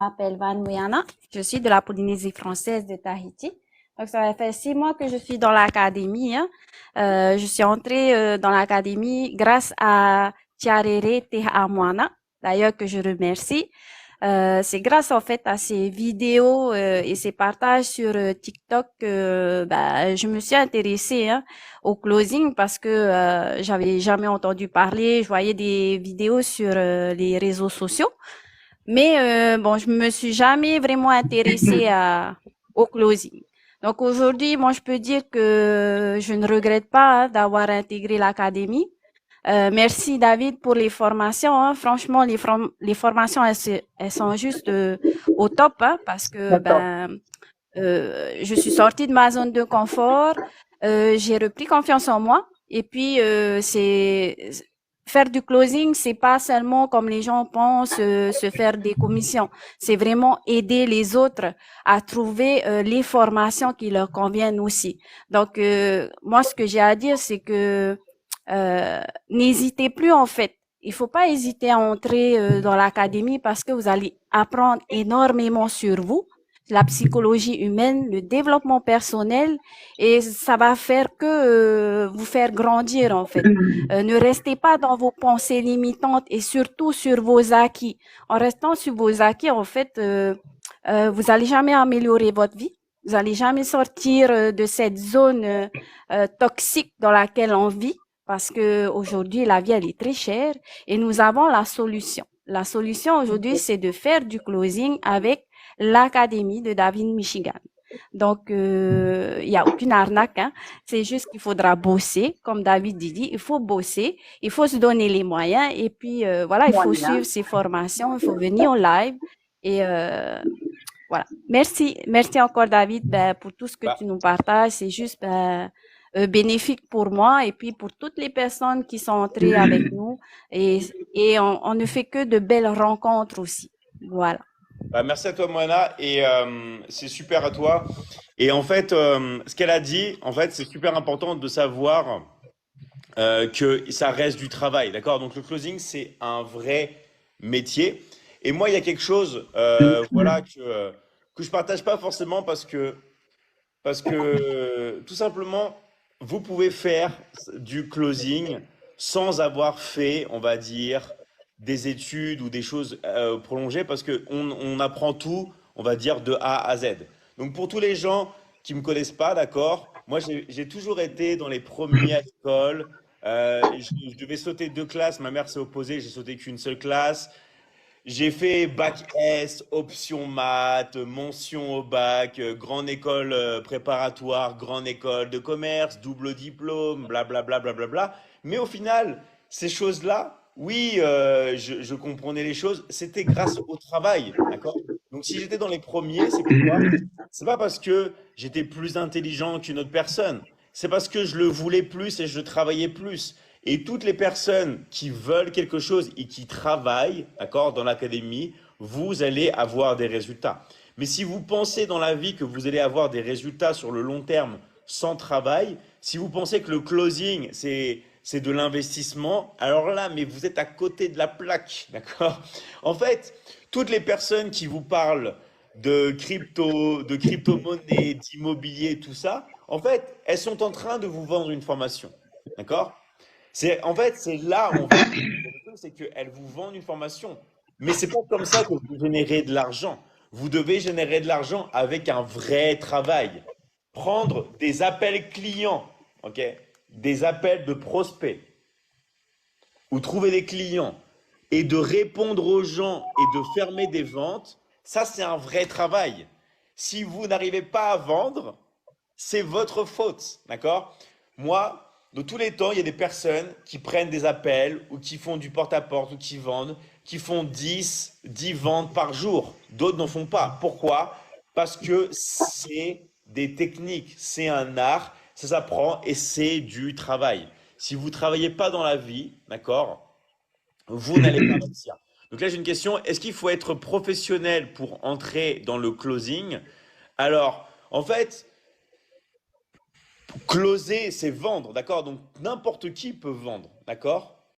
m'appelle Van Muyana. Je suis de la Polynésie française de Tahiti. Donc, ça va faire 6 mois que je suis dans l'académie, hein. Je suis entrée dans l'académie grâce à Tiarere Tehamoana, d'ailleurs que je remercie. C'est grâce en fait à ces vidéos et ces partages sur TikTok que je me suis intéressée, hein, au closing parce que j'avais jamais entendu parler. Je voyais des vidéos sur les réseaux sociaux. Mais bon, je me suis jamais vraiment intéressée au closing. Donc aujourd'hui, moi, je peux dire que je ne regrette pas, hein, d'avoir intégré l'académie. Merci David pour les formations, hein. Franchement, les formations, elles sont juste au top, hein, parce que D'accord. je suis sortie de ma zone de confort, j'ai repris confiance en moi et puis c'est faire du closing, c'est pas seulement comme les gens pensent se faire des commissions, c'est vraiment aider les autres à trouver les formations qui leur conviennent aussi. Donc moi ce que j'ai à dire c'est que n'hésitez plus en fait. Il faut pas hésiter à entrer dans l'académie parce que vous allez apprendre énormément sur vous, la psychologie humaine, le développement personnel, et ça va faire que vous faire grandir en fait. Ne restez pas dans vos pensées limitantes et surtout sur vos acquis. En restant sur vos acquis, en fait, vous allez jamais améliorer votre vie. Vous allez jamais sortir de cette zone toxique dans laquelle on vit parce que aujourd'hui la vie elle est très chère et nous avons la solution. La solution aujourd'hui c'est de faire du closing avec l'Académie de David Michigan. Donc, il y a aucune arnaque, hein. C'est juste qu'il faudra bosser, comme David dit, il faut bosser, il faut se donner les moyens et puis voilà, il faut Moyen. suivre ces formations, il faut venir en live et voilà. Merci encore David pour tout ce que Bah, tu nous partages. C'est juste bénéfique pour moi et puis pour toutes les personnes qui sont entrées avec nous et on ne fait que de belles rencontres aussi. Voilà. merci à toi, Moana, et c'est super à toi. Et en fait, ce qu'elle a dit, en fait, c'est super important de savoir que ça reste du travail, d'accord? Donc le closing, c'est un vrai métier. Et moi, il y a quelque chose, voilà, que je partage pas forcément parce que tout simplement, vous pouvez faire du closing sans avoir fait, on va dire, des études ou des choses prolongées parce que on apprend tout, on va dire, de A à Z. Donc pour tous les gens qui me connaissent pas, d'accord, moi j'ai toujours été dans les premiers à l'école. Je devais sauter 2 classes, ma mère s'est opposée, j'ai sauté qu'une seule classe. J'ai fait bac S, option maths, mention au bac, grande école préparatoire, grande école de commerce, double diplôme, blablabla, blablabla. Mais au final, ces choses-là, oui, je comprenais les choses, c'était grâce au travail, d'accord? Donc si j'étais dans les premiers, c'est pourquoi? C'est pas parce que j'étais plus intelligent qu'une autre personne, c'est parce que je le voulais plus et je travaillais plus. Et toutes les personnes qui veulent quelque chose et qui travaillent, d'accord, dans l'académie, vous allez avoir des résultats. Mais si vous pensez dans la vie que vous allez avoir des résultats sur le long terme sans travail, si vous pensez que le closing, c'est de l'investissement, alors là, mais vous êtes à côté de la plaque, d'accord? En fait, toutes les personnes qui vous parlent de crypto, de crypto-monnaie, d'immobilier, tout ça, en fait, elles sont en train de vous vendre une formation, d'accord? En fait, c'est là où on va comprendre le truc, c'est qu'elles vous vendent une formation. Mais c'est pas comme ça que vous générez de l'argent. Vous devez générer de l'argent avec un vrai travail. Prendre des appels clients, ok? Des appels de prospects ou trouver des clients et de répondre aux gens et de fermer des ventes, ça c'est un vrai travail. Si vous n'arrivez pas à vendre, c'est votre faute, d'accord? Moi, de tous les temps, il y a des personnes qui prennent des appels ou qui font du porte-à-porte ou qui vendent, qui font 10 ventes par jour. D'autres n'en font pas. Pourquoi? Parce que c'est des techniques, c'est un art, ça s'apprend et c'est du travail. Si vous ne travaillez pas dans la vie, d'accord, vous n'allez pas réussir. Donc là, j'ai une question. Est-ce qu'il faut être professionnel pour entrer dans le closing? Alors, en fait, closer, c'est vendre, d'accord? Donc n'importe qui peut vendre, d'accord?